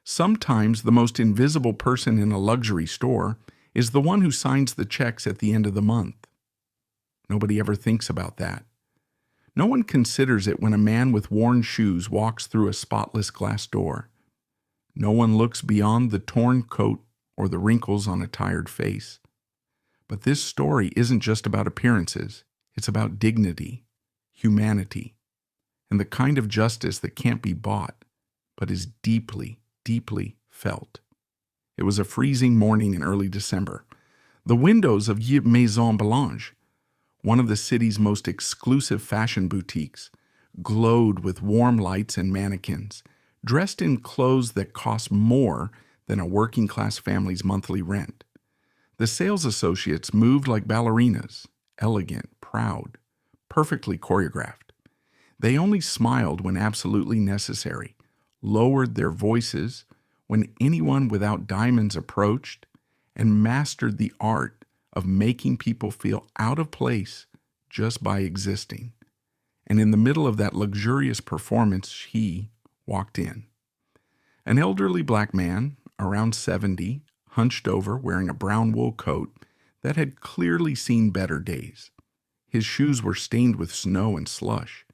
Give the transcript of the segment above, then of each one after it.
Sometimes the most invisible person in a luxury store is the one who signs the checks at the end of the month. Nobody ever thinks about that. No one considers it when a man with worn shoes walks through a spotless glass door. No one looks beyond the torn coat or the wrinkles on a tired face. But this story isn't just about appearances. It's about dignity, humanity, and the kind of justice that can't be bought, but is deeply, deeply felt. It was a freezing morning in early December. The windows of Maison Blanche, one of the city's most exclusive fashion boutiques, glowed with warm lights and mannequins, dressed in clothes that cost more than a working-class family's monthly rent. The sales associates moved like ballerinas, elegant, proud, perfectly choreographed. They only smiled when absolutely necessary, lowered their voices when anyone without diamonds approached, and mastered the art of making people feel out of place just by existing. And in the middle of that luxurious performance, he walked in. An elderly black man, around 70, hunched over, wearing a brown wool coat that had clearly seen better days. His shoes were stained with snow and slush.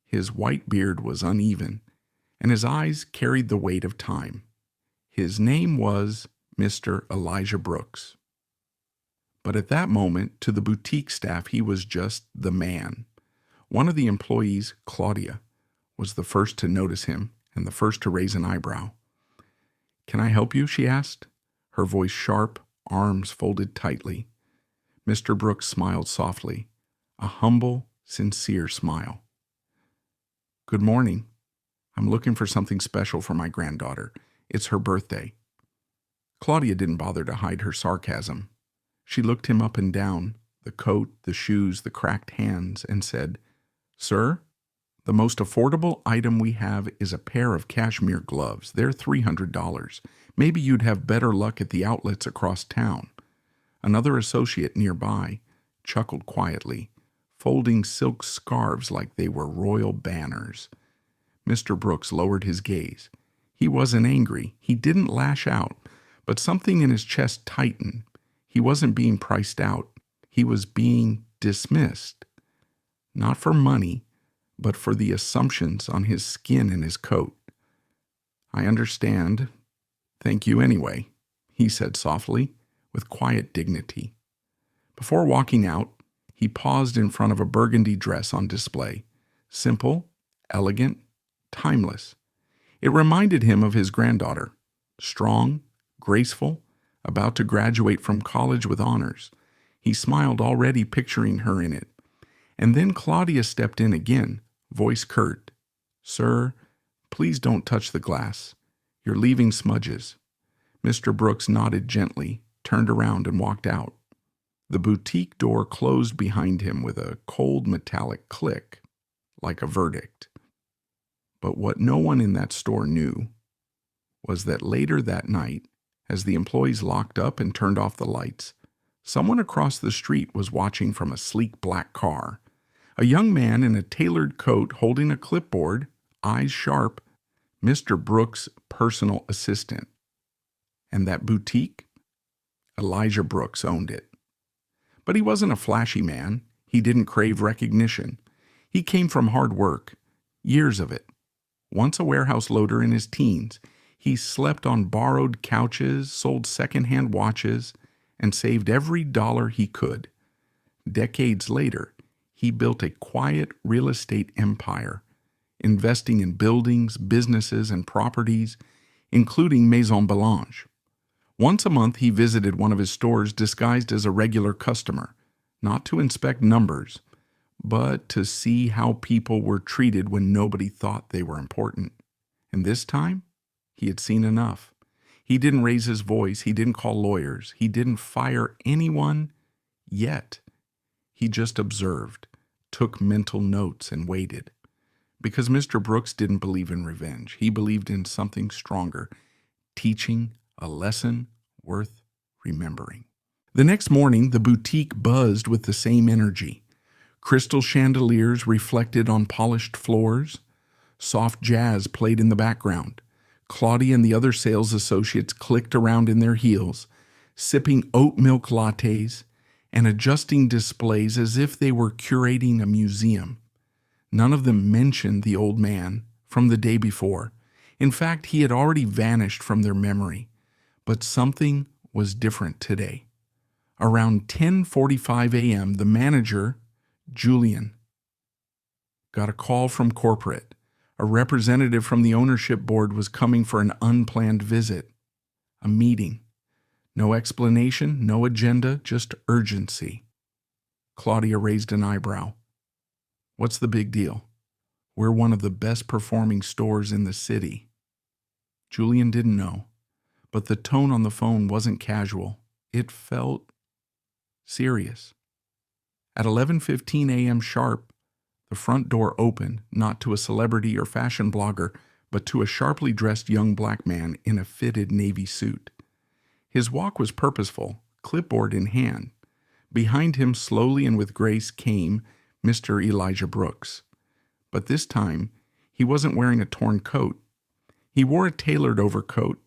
His white beard was uneven, and his eyes carried the weight of time. His name was Mr. Elijah Brooks. But at that moment, to the boutique staff, he was just the man. One of the employees, Claudia, was the first to notice him and the first to raise an eyebrow. "Can I help you?" she asked, her voice sharp, arms folded tightly. Mr. Brooks smiled softly, a humble, sincere smile. "Good morning. I'm looking for something special for my granddaughter. It's her birthday." Claudia didn't bother to hide her sarcasm. She looked him up and down, the coat, the shoes, the cracked hands, and said, "Sir, the most affordable item we have is a pair of cashmere gloves. They're $300. Maybe you'd have better luck at the outlets across town." Another associate nearby chuckled quietly, folding silk scarves like they were royal banners. Mr. Brooks lowered his gaze. He wasn't angry. He didn't lash out, but something in his chest tightened. He wasn't being priced out. He was being dismissed. Not for money, but for the assumptions on his skin and his coat. "I understand. Thank you anyway," he said softly, with quiet dignity. Before walking out, he paused in front of a burgundy dress on display. Simple, elegant, timeless. It reminded him of his granddaughter. Strong, graceful, about to graduate from college with honors. He smiled, already picturing her in it. And then Claudia stepped in again, voice curt. "Sir, please don't touch the glass. You're leaving smudges." Mr. Brooks nodded gently, turned around, and walked out. The boutique door closed behind him with a cold metallic click, like a verdict. But what no one in that store knew was that later that night, as the employees locked up and turned off the lights, someone across the street was watching from a sleek black car. A young man in a tailored coat holding a clipboard, eyes sharp, Mr. Brooks' personal assistant. And that boutique? Elijah Brooks owned it. But he wasn't a flashy man. He didn't crave recognition. He came from hard work, years of it. Once a warehouse loader in his teens, he slept on borrowed couches, sold secondhand watches, and saved every dollar he could. Decades later, he built a quiet real estate empire, investing in buildings, businesses, and properties, including Maison Blanche. Once a month, he visited one of his stores disguised as a regular customer, not to inspect numbers, but to see how people were treated when nobody thought they were important. And this time, he had seen enough. He didn't raise his voice. He didn't call lawyers. He didn't fire anyone yet. He just observed, took mental notes, and waited. Because Mr. Brooks didn't believe in revenge. He believed in something stronger, teaching a lesson worth remembering. The next morning, the boutique buzzed with the same energy. Crystal chandeliers reflected on polished floors. Soft jazz played in the background. Claudia and the other sales associates clicked around in their heels, sipping oat milk lattes and adjusting displays as if they were curating a museum. None of them mentioned the old man from the day before. In fact, he had already vanished from their memory. But something was different today. Around 10:45 a.m., the manager, Julian, got a call from corporate. A representative from the ownership board was coming for an unplanned visit. A meeting. No explanation, no agenda, just urgency. Claudia raised an eyebrow. What's the big deal? We're one of the best performing stores in the city. Julian didn't know, but the tone on the phone wasn't casual. It felt serious. At 11:15 a.m. sharp, the front door opened, not to a celebrity or fashion blogger, but to a sharply dressed young black man in a fitted navy suit. His walk was purposeful, clipboard in hand. Behind him, slowly and with grace, came Mr. Elijah Brooks. But this time, he wasn't wearing a torn coat. He wore a tailored overcoat,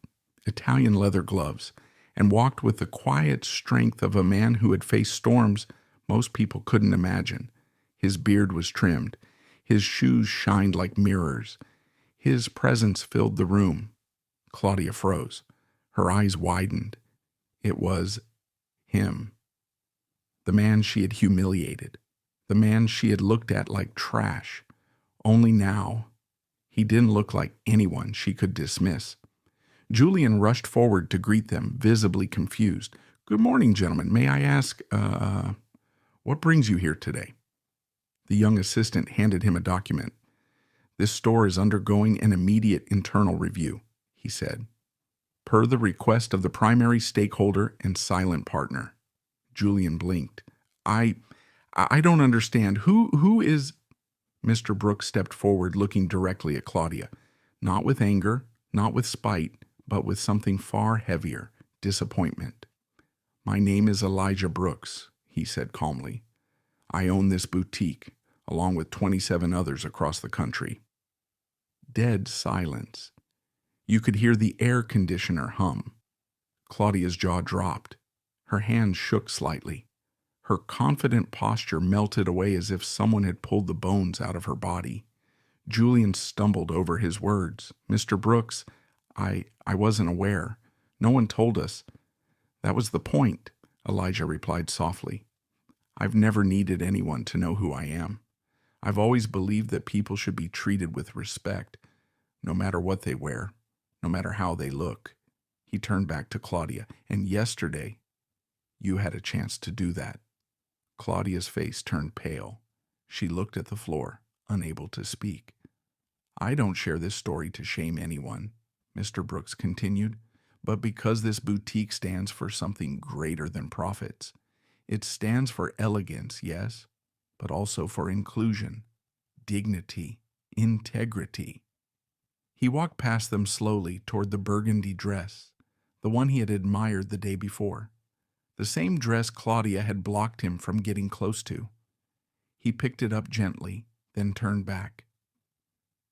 Italian leather gloves, and walked with the quiet strength of a man who had faced storms most people couldn't imagine. His beard was trimmed. His shoes shined like mirrors. His presence filled the room. Claudia froze. Her eyes widened. It was him. The man she had humiliated. The man she had looked at like trash. Only now, he didn't look like anyone she could dismiss. Julian rushed forward to greet them, visibly confused. "Good morning, gentlemen. May I ask, what brings you here today?" The young assistant handed him a document. "This store is undergoing an immediate internal review," he said, "per the request of the primary stakeholder and silent partner." Julian blinked. I don't understand. Who is—" Mr. Brooks stepped forward, looking directly at Claudia, not with anger, not with spite, but with something far heavier, disappointment. "My name is Elijah Brooks," he said calmly. "I own this boutique, along with 27 others across the country." Dead silence. You could hear the air conditioner hum. Claudia's jaw dropped. Her hands shook slightly. Her confident posture melted away as if someone had pulled the bones out of her body. Julian stumbled over his words. "Mr. Brooks, I wasn't aware. No one told us." "That was the point," Elijah replied softly. "I've never needed anyone to know who I am. I've always believed that people should be treated with respect, no matter what they wear, no matter how they look." He turned back to Claudia. "And yesterday, you had a chance to do that." Claudia's face turned pale. She looked at the floor, unable to speak. "I don't share this story to shame anyone," Mr. Brooks continued, "but because this boutique stands for something greater than profits. It stands for elegance, yes, but also for inclusion, dignity, integrity." He walked past them slowly toward the burgundy dress, the one he had admired the day before, the same dress Claudia had blocked him from getting close to. He picked it up gently, then turned back.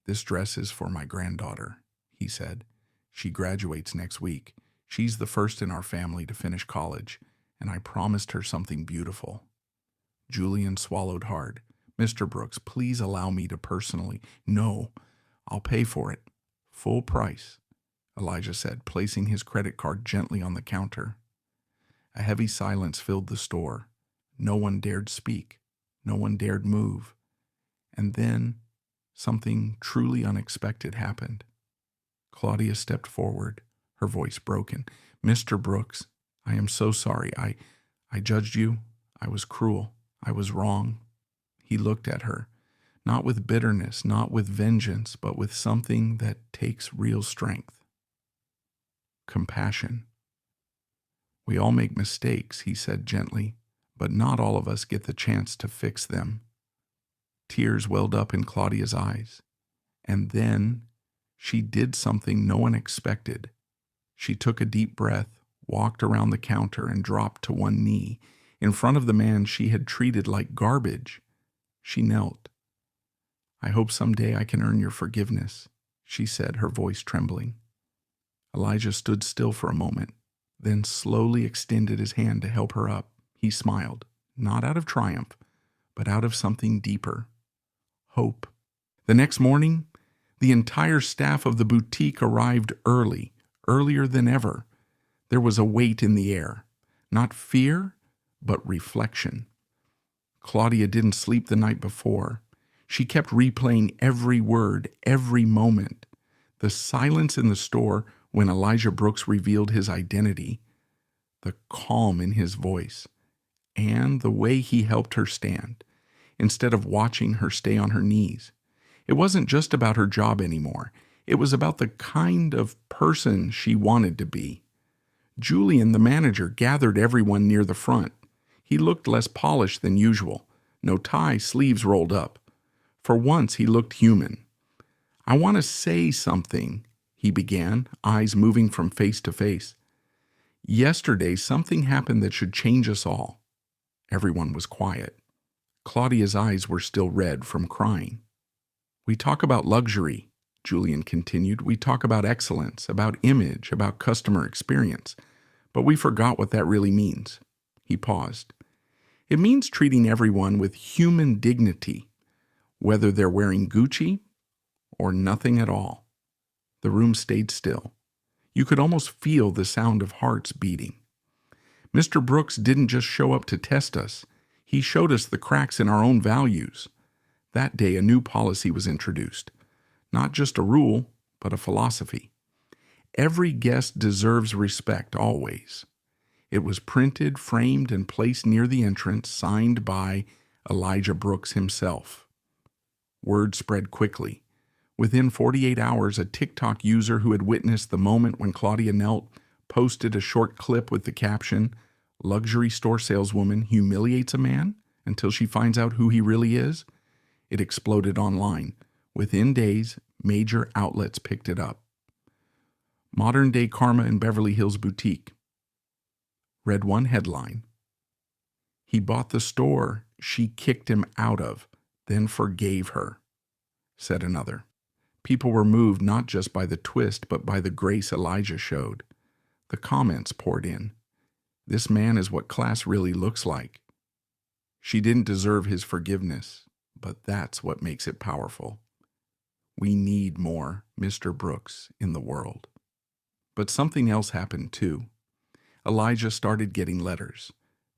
"This dress is for my granddaughter," he said. "She graduates next week. She's the first in our family to finish college, and I promised her something beautiful." Julian swallowed hard. "Mr. Brooks, please allow me to personally—" "No, I'll pay for it. Full price," Elijah said, placing his credit card gently on the counter. A heavy silence filled the store. No one dared speak. No one dared move. And then something truly unexpected happened. Claudia stepped forward, her voice broken. "Mr. Brooks, I am so sorry. I judged you. I was cruel. I was wrong." He looked at her, not with bitterness, not with vengeance, but with something that takes real strength. Compassion. "We all make mistakes," he said gently, "but not all of us get the chance to fix them." Tears welled up in Claudia's eyes. And then she did something no one expected. She took a deep breath, walked around the counter, and dropped to one knee. In front of the man she had treated like garbage, she knelt. "I hope someday I can earn your forgiveness," she said, her voice trembling. Elijah stood still for a moment, then slowly extended his hand to help her up. He smiled, not out of triumph, but out of something deeper: hope. The next morning, the entire staff of the boutique arrived early, earlier than ever. There was a weight in the air, not fear, but reflection. Claudia didn't sleep the night before. She kept replaying every word, every moment. The silence in the store when Elijah Brooks revealed his identity, the calm in his voice, and the way he helped her stand, instead of watching her stay on her knees. It wasn't just about her job anymore. It was about the kind of person she wanted to be. Julian, the manager, gathered everyone near the front. He looked less polished than usual. No tie, sleeves rolled up. For once, he looked human. "I want to say something," he began, eyes moving from face to face. "Yesterday, something happened that should change us all." Everyone was quiet. Claudia's eyes were still red from crying. "We talk about luxury," Julian continued. "We talk about excellence, about image, about customer experience. But we forgot what that really means." He paused. "It means treating everyone with human dignity, whether they're wearing Gucci or nothing at all." The room stayed still. You could almost feel the sound of hearts beating. Mr. Brooks didn't just show up to test us. He showed us the cracks in our own values. That day, a new policy was introduced. Not just a rule, but a philosophy. Every guest deserves respect always. It was printed, framed, and placed near the entrance, signed by Elijah Brooks himself. Word spread quickly. Within 48 hours, a TikTok user who had witnessed the moment when Claudia knelt posted a short clip with the caption, "Luxury store saleswoman humiliates a man until she finds out who he really is." It exploded online. Within days, major outlets picked it up. "Modern-day Karma in Beverly Hills boutique," read one headline. "He bought the store she kicked him out of, then forgave her," said another. People were moved not just by the twist, but by the grace Elijah showed. The comments poured in. "This man is what class really looks like." She didn't deserve his forgiveness, but that's what makes it powerful. We need more Mr. Brooks in the world. But something else happened too. Elijah started getting letters,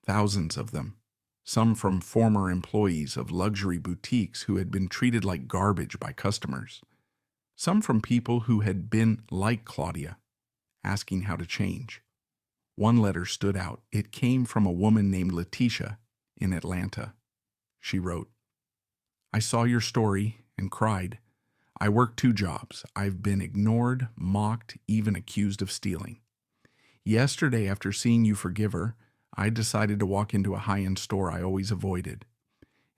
thousands of them, some from former employees of luxury boutiques who had been treated like garbage by customers, some from people who had been like Claudia, asking how to change. One letter stood out. It came from a woman named Letitia in Atlanta. She wrote, "I saw your story and cried. I work 2 jobs. I've been ignored, mocked, even accused of stealing. Yesterday, after seeing you forgive her, I decided to walk into a high-end store I always avoided.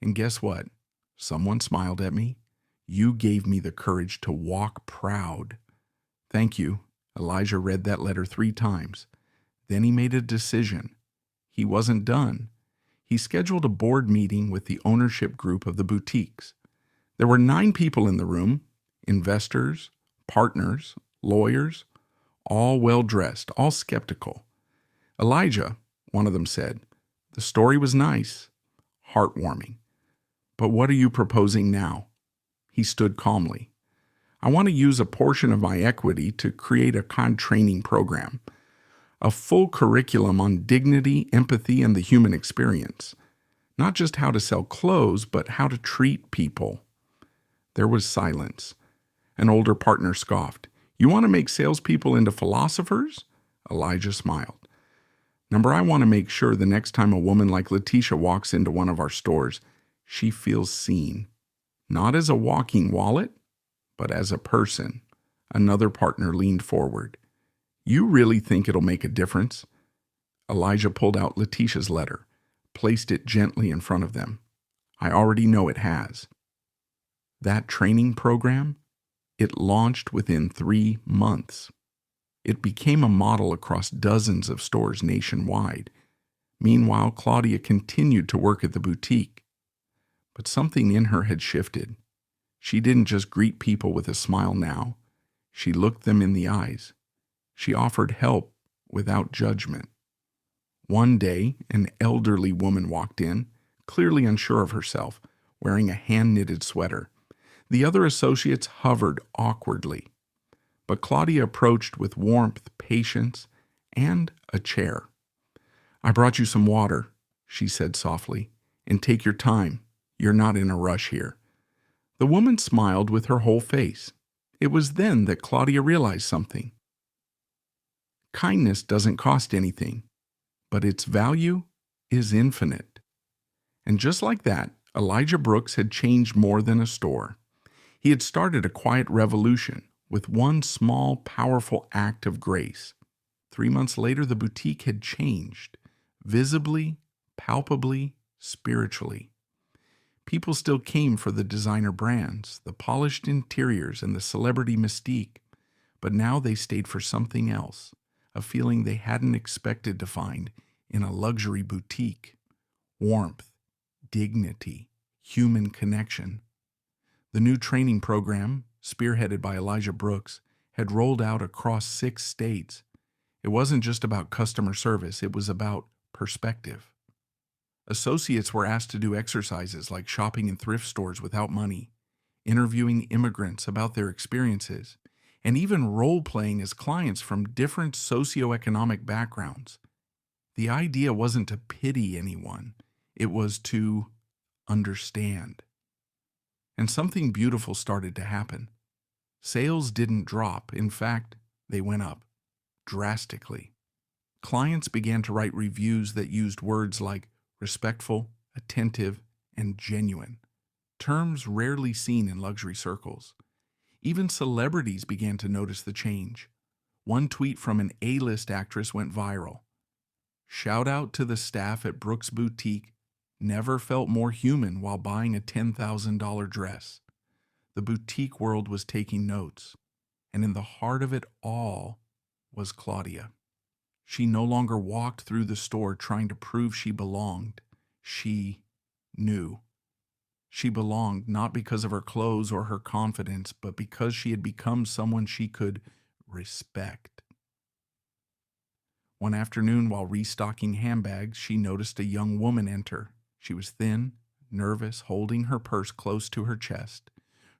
And guess what? Someone smiled at me. You gave me the courage to walk proud. Thank you." Elijah read that letter 3 times. Then he made a decision. He wasn't done. He scheduled a board meeting with the ownership group of the boutiques. There were 9 people in the room, investors, partners, lawyers, all well-dressed, all skeptical. "Elijah," one of them said, "the story was nice, heartwarming. But what are you proposing now?" He stood calmly. "I want to use a portion of my equity to create a training program, a full curriculum on dignity, empathy, and the human experience. Not just how to sell clothes, but how to treat people." There was silence. An older partner scoffed. "You want to make salespeople into philosophers?" Elijah smiled. "Number, I want to make sure the next time a woman like Letitia walks into one of our stores, she feels seen. Not as a walking wallet, but as a person." Another partner leaned forward. "You really think it'll make a difference?" Elijah pulled out Letitia's letter, placed it gently in front of them. "I already know it has." That training program, it launched within 3 months. It became a model across dozens of stores nationwide. Meanwhile, Claudia continued to work at the boutique. But something in her had shifted. She didn't just greet people with a smile now. She looked them in the eyes. She offered help without judgment. One day, an elderly woman walked in, clearly unsure of herself, wearing a hand-knitted sweater. The other associates hovered awkwardly. But Claudia approached with warmth, patience, and a chair. "I brought you some water," she said softly, "and take your time. You're not in a rush here." The woman smiled with her whole face. It was then that Claudia realized something. Kindness doesn't cost anything, but its value is infinite. And just like that, Elijah Brooks had changed more than a store. He had started a quiet revolution with one small, powerful act of grace. 3 months later, the boutique had changed, visibly, palpably, spiritually. People still came for the designer brands, the polished interiors, and the celebrity mystique, but now they stayed for something else, a feeling they hadn't expected to find in a luxury boutique: warmth, dignity, human connection. The new training program, spearheaded by Elijah Brooks, had rolled out across 6 states. It wasn't just about customer service, it was about perspective. Associates were asked to do exercises like shopping in thrift stores without money, interviewing immigrants about their experiences, and even role-playing as clients from different socioeconomic backgrounds. The idea wasn't to pity anyone, it was to understand. And something beautiful started to happen. Sales didn't drop. In fact, they went up drastically. Clients began to write reviews that used words like respectful, attentive, and genuine, terms rarely seen in luxury circles. Even celebrities began to notice the change. One tweet from an A-list actress went viral. "Shout out to the staff at Brooks Boutique. Never felt more human while buying a $10,000 dress." The boutique world was taking notes, and in the heart of it all was Claudia. She no longer walked through the store trying to prove she belonged. She knew. She belonged not because of her clothes or her confidence, but because she had become someone she could respect. One afternoon, while restocking handbags, she noticed a young woman enter. She was thin, nervous, holding her purse close to her chest.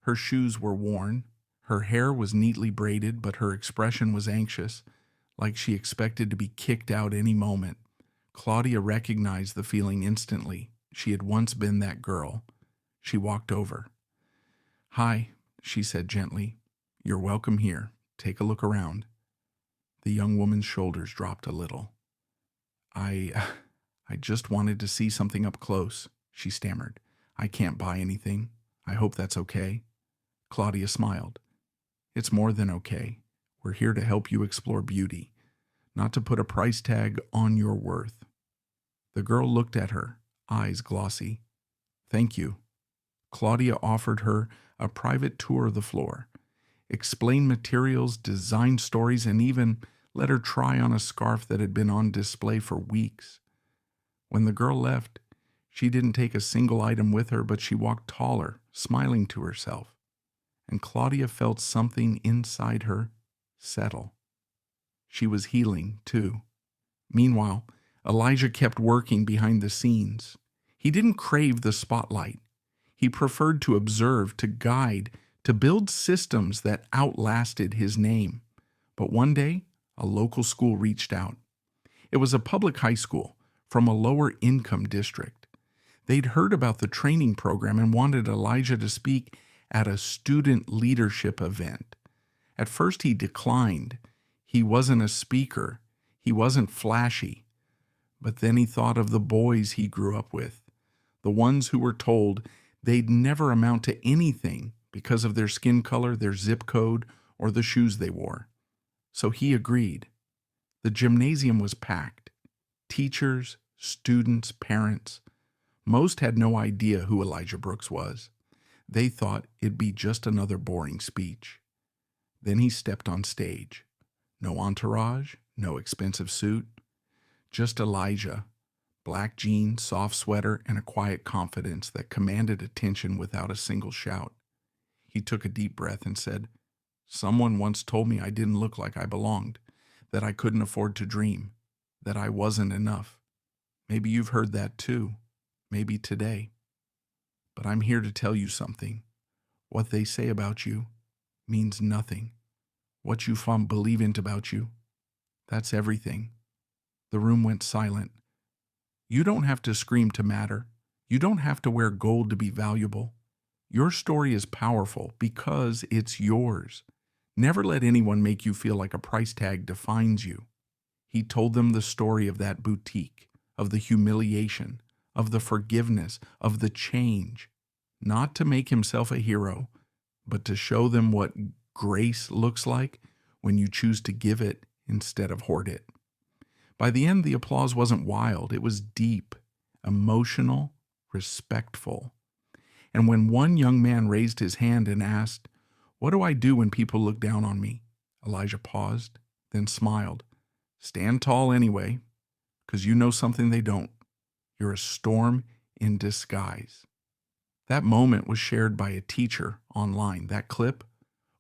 Her shoes were worn. Her hair was neatly braided, but her expression was anxious, like she expected to be kicked out any moment. Claudia recognized the feeling instantly. She had once been that girl. She walked over. "Hi," she said gently. "You're welcome here. Take a look around." The young woman's shoulders dropped a little. I just wanted to see something up close," she stammered. "I can't buy anything. I hope that's okay." Claudia smiled. "It's more than okay. We're here to help you explore beauty, not to put a price tag on your worth." The girl looked at her, eyes glossy. "Thank you." Claudia offered her a private tour of the floor, explained materials, design stories, and even let her try on a scarf that had been on display for weeks. When the girl left, she didn't take a single item with her, but she walked taller, smiling to herself. And Claudia felt something inside her settle. She was healing, too. Meanwhile, Elijah kept working behind the scenes. He didn't crave the spotlight. He preferred to observe, to guide, to build systems that outlasted his name. But one day, a local school reached out. It was a public high school from a lower-income district. They'd heard about the training program and wanted Elijah to speak at a student leadership event. At first, he declined. He wasn't a speaker. He wasn't flashy. But then he thought of the boys he grew up with, the ones who were told they'd never amount to anything because of their skin color, their zip code, or the shoes they wore. So he agreed. The gymnasium was packed. Teachers, students, parents. Most had no idea who Elijah Brooks was. They thought it'd be just another boring speech. Then he stepped on stage. No entourage, no expensive suit. Just Elijah, black jeans, soft sweater, and a quiet confidence that commanded attention without a single shout. He took a deep breath and said, "Someone once told me I didn't look like I belonged. that I couldn't afford to dream, that I wasn't enough. Maybe you've heard that too, maybe today. But I'm here to tell you something. What they say about you means nothing. What you believe in about you, that's everything. The room went silent. You don't have to scream to matter. You don't have to wear gold to be valuable. Your story is powerful because it's yours. Never let anyone make you feel like a price tag defines you. He told them the story of that boutique, of the humiliation, of the forgiveness, of the change, not to make himself a hero, but to show them what grace looks like when you choose to give it instead of hoard it. By the end, the applause wasn't wild. It was deep, emotional, respectful. And when one young man raised his hand and asked, "What do I do when people look down on me?" Elijah paused, then smiled. "Stand tall anyway, because you know something they don't. You're a storm in disguise." That moment was shared by a teacher online. That clip,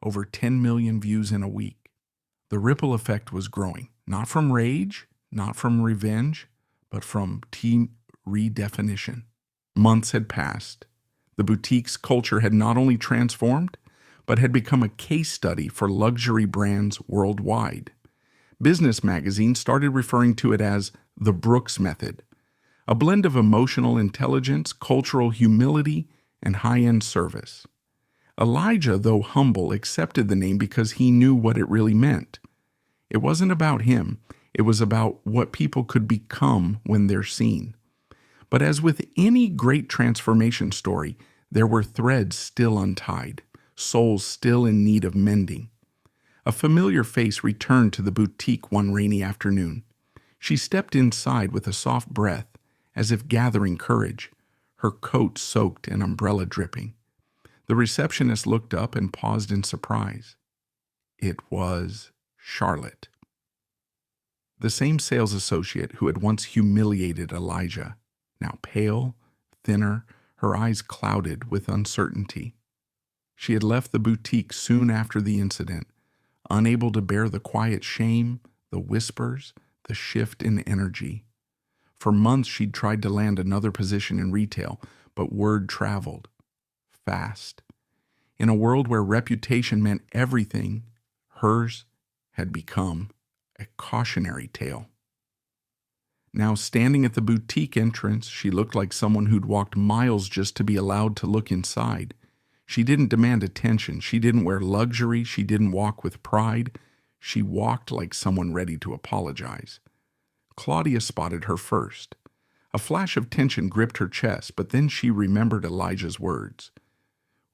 over 10 million views in a week. The ripple effect was growing, not from rage, not from revenge, but from team redefinition. Months had passed. The boutique's culture had not only transformed, but had become a case study for luxury brands worldwide. Business magazines started referring to it as the Brooks Method, a blend of emotional intelligence, cultural humility, and high-end service. Elijah, though humble, accepted the name because he knew what it really meant. It wasn't about him. It was about what people could become when they're seen. But as with any great transformation story, there were threads still untied, souls still in need of mending. A familiar face returned to the boutique one rainy afternoon. She stepped inside with a soft breath, as if gathering courage, her coat soaked and umbrella dripping. The receptionist looked up and paused in surprise. It was Charlotte. The same sales associate who had once humiliated Elijah, now pale, thinner, her eyes clouded with uncertainty. She had left the boutique soon after the incident, unable to bear the quiet shame, the whispers, the shift in energy. For months she'd tried to land another position in retail, but word traveled fast. In a world where reputation meant everything, hers had become a cautionary tale. Now, standing at the boutique entrance, she looked like someone who'd walked miles just to be allowed to look inside. She didn't demand attention. She didn't wear luxury. She didn't walk with pride. She walked like someone ready to apologize. Claudia spotted her first. A flash of tension gripped her chest, but then she remembered Elijah's words.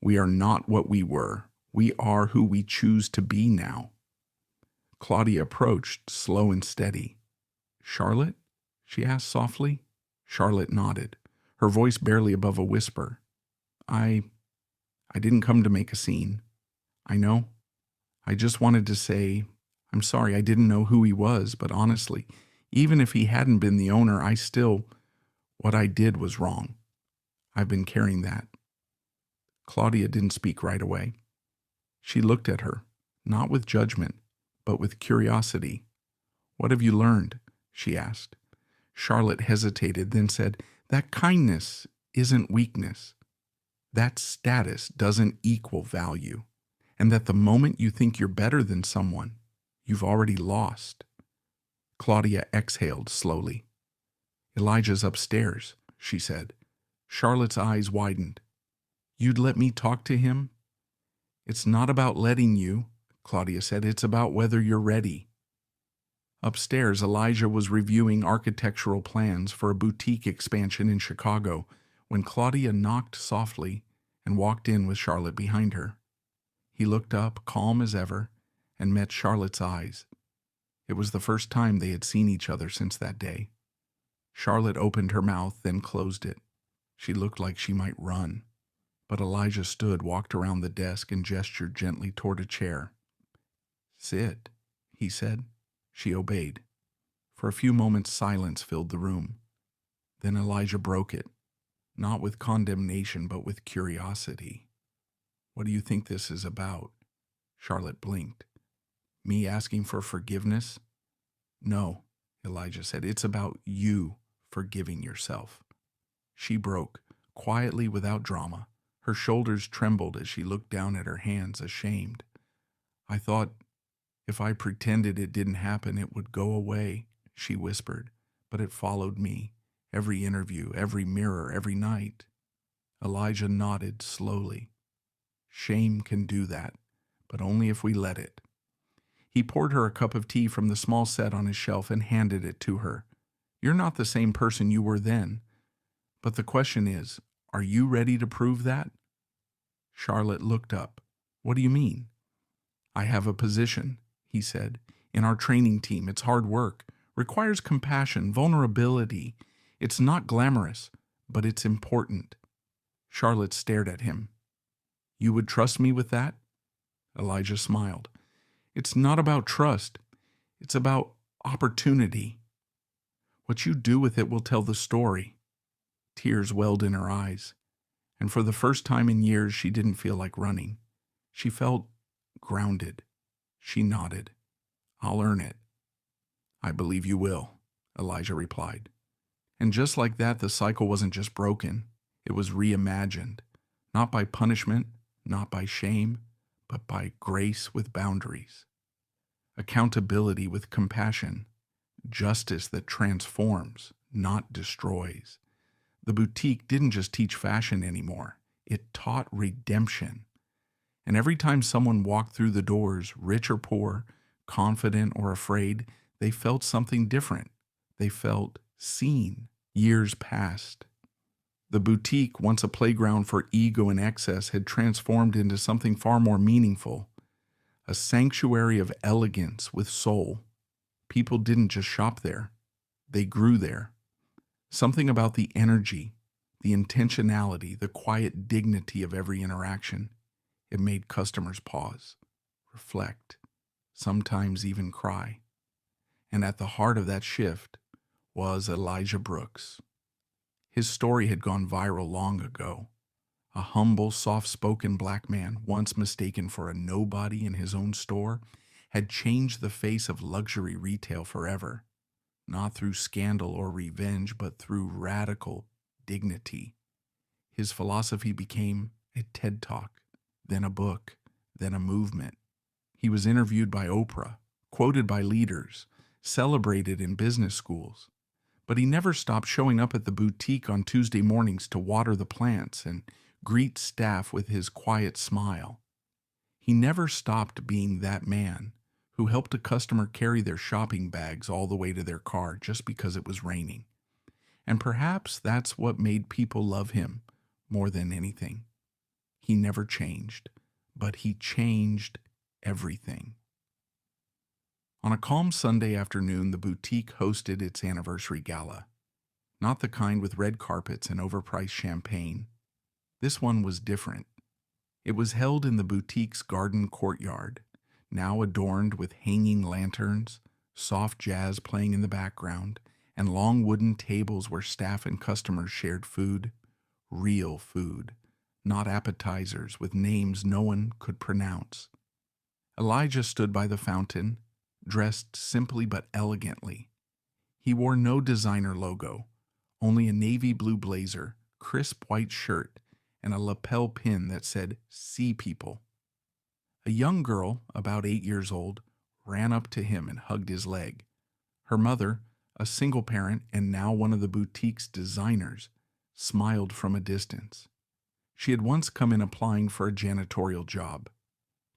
"We are not what we were. We are who we choose to be now." Claudia approached, slow and steady. "Charlotte?" she asked softly. Charlotte nodded, her voice barely above a whisper. I didn't come to make a scene. I know. I just wanted to say, I'm sorry I didn't know who he was, but honestly, even if he hadn't been the owner, what I did was wrong. I've been carrying that." Claudia didn't speak right away. She looked at her, not with judgment, but with curiosity. "What have you learned?" she asked. Charlotte hesitated, then said, "That kindness isn't weakness. That status doesn't equal value. And that the moment you think you're better than someone, you've already lost." Claudia exhaled slowly. "Elijah's upstairs," she said. Charlotte's eyes widened. "You'd let me talk to him?" "It's not about letting you," Claudia said. "It's about whether you're ready." Upstairs, Elijah was reviewing architectural plans for a boutique expansion in Chicago when Claudia knocked softly and walked in with Charlotte behind her. He looked up, calm as ever, and met Charlotte's eyes. It was the first time they had seen each other since that day. Charlotte opened her mouth, then closed it. She looked like she might run. But Elijah stood, walked around the desk, and gestured gently toward a chair. "Sit," he said. She obeyed. For a few moments, silence filled the room. Then Elijah broke it, not with condemnation, but with curiosity. "What do you think this is about?" Charlotte blinked. "Me asking for forgiveness? No, Elijah said, it's about you forgiving yourself. She broke, quietly without drama. Her shoulders trembled as she looked down at her hands, ashamed. I thought if I pretended it didn't happen, it would go away, she whispered, but it followed me, every interview, every mirror, every night. Elijah nodded slowly. Shame can do that, but only if we let it. He poured her a cup of tea from the small set on his shelf and handed it to her. You're not the same person you were then. But the question is, are you ready to prove that? Charlotte looked up. What do you mean? I have a position, he said, in our training team. It's hard work, requires compassion, vulnerability. It's not glamorous, but it's important. Charlotte stared at him. You would trust me with that? Elijah smiled. It's not about trust. It's about opportunity. What you do with it will tell the story. Tears welled in her eyes, and for the first time in years she didn't feel like running. She felt grounded. She nodded. I'll earn it. I believe you will, Elijah replied. And just like that, the cycle wasn't just broken. It was reimagined, not by punishment, not by shame, but by grace with boundaries, accountability with compassion, justice that transforms, not destroys. The boutique didn't just teach fashion anymore. It taught redemption. And every time someone walked through the doors, rich or poor, confident or afraid, they felt something different. They felt seen. Years passed. The boutique, once a playground for ego and excess, had transformed into something far more meaningful, a sanctuary of elegance with soul. People didn't just shop there. They grew there. Something about the energy, the intentionality, the quiet dignity of every interaction. It made customers pause, reflect, sometimes even cry. And at the heart of that shift was Elijah Brooks. His story had gone viral long ago. A humble, soft-spoken black man, once mistaken for a nobody in his own store, had changed the face of luxury retail forever, not through scandal or revenge, but through radical dignity. His philosophy became a TED Talk, then a book, then a movement. He was interviewed by Oprah, quoted by leaders, celebrated in business schools. But he never stopped showing up at the boutique on Tuesday mornings to water the plants and greet staff with his quiet smile. He never stopped being that man who helped a customer carry their shopping bags all the way to their car just because it was raining. And perhaps that's what made people love him more than anything. He never changed, but he changed everything. On a calm Sunday afternoon, the boutique hosted its anniversary gala. Not the kind with red carpets and overpriced champagne. This one was different. It was held in the boutique's garden courtyard, now adorned with hanging lanterns, soft jazz playing in the background, and long wooden tables where staff and customers shared food, real food, not appetizers with names no one could pronounce. Elijah stood by the fountain, dressed simply but elegantly. He wore no designer logo, only a navy blue blazer, crisp white shirt, and a lapel pin that said, "Sea People." A young girl, about 8 years old, ran up to him and hugged his leg. Her mother, a single parent and now one of the boutique's designers, smiled from a distance. She had once come in applying for a janitorial job.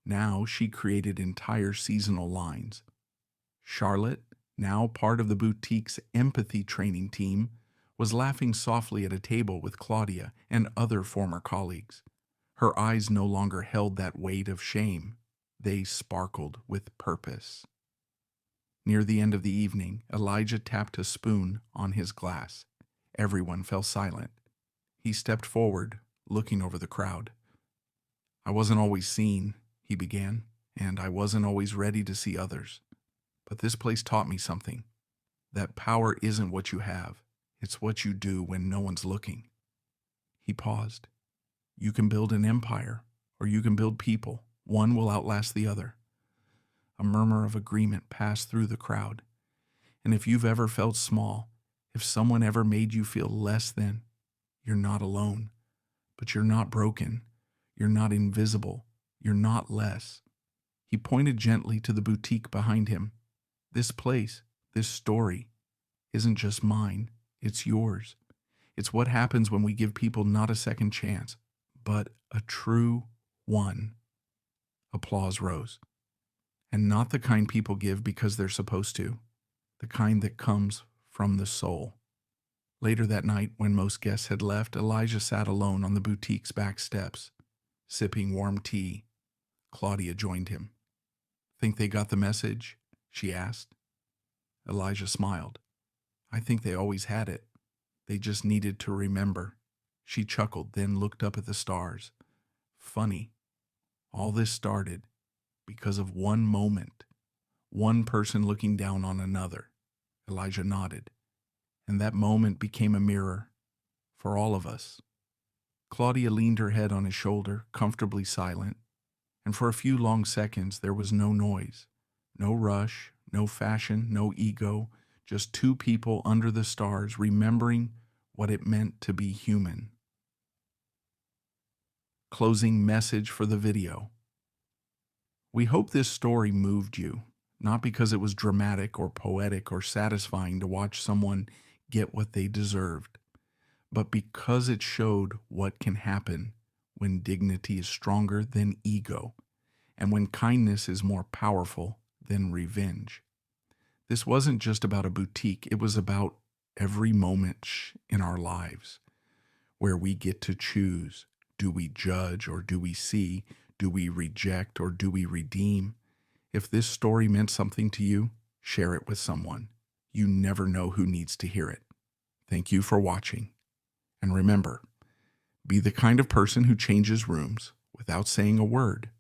Now she created entire seasonal lines. Charlotte, now part of the boutique's empathy training team, was laughing softly at a table with Claudia and other former colleagues. Her eyes no longer held that weight of shame. They sparkled with purpose. Near the end of the evening, Elijah tapped a spoon on his glass. Everyone fell silent. He stepped forward, looking over the crowd. I wasn't always seen, he began, and I wasn't always ready to see others. But this place taught me something. That power isn't what you have. It's what you do when no one's looking. He paused. You can build an empire, or you can build people. One will outlast the other. A murmur of agreement passed through the crowd. And if you've ever felt small, if someone ever made you feel less than, you're not alone. But you're not broken. You're not invisible. You're not less. He pointed gently to the boutique behind him. This place, this story, isn't just mine. It's yours. It's what happens when we give people not a second chance, but a true one. Applause rose. And not the kind people give because they're supposed to, the kind that comes from the soul. Later that night, when most guests had left, Elijah sat alone on the boutique's back steps, sipping warm tea. Claudia joined him. "Think they got the message?" she asked. Elijah smiled. "I think they always had it. They just needed to remember." She chuckled, then looked up at the stars. "Funny. All this started because of one moment, one person looking down on another." Elijah nodded. "And that moment became a mirror for all of us." Claudia leaned her head on his shoulder, comfortably silent, and for a few long seconds there was no noise, no rush, no fashion, no ego, just two people under the stars remembering what it meant to be human. Closing message for the video. We hope this story moved you, not because it was dramatic or poetic or satisfying to watch someone get what they deserved, but because it showed what can happen when dignity is stronger than ego and when kindness is more powerful than revenge. This wasn't just about a boutique, it was about every moment in our lives where we get to choose. Do we judge or do we see? Do we reject or do we redeem? If this story meant something to you, share it with someone. You never know who needs to hear it. Thank you for watching. And remember, be the kind of person who changes rooms without saying a word.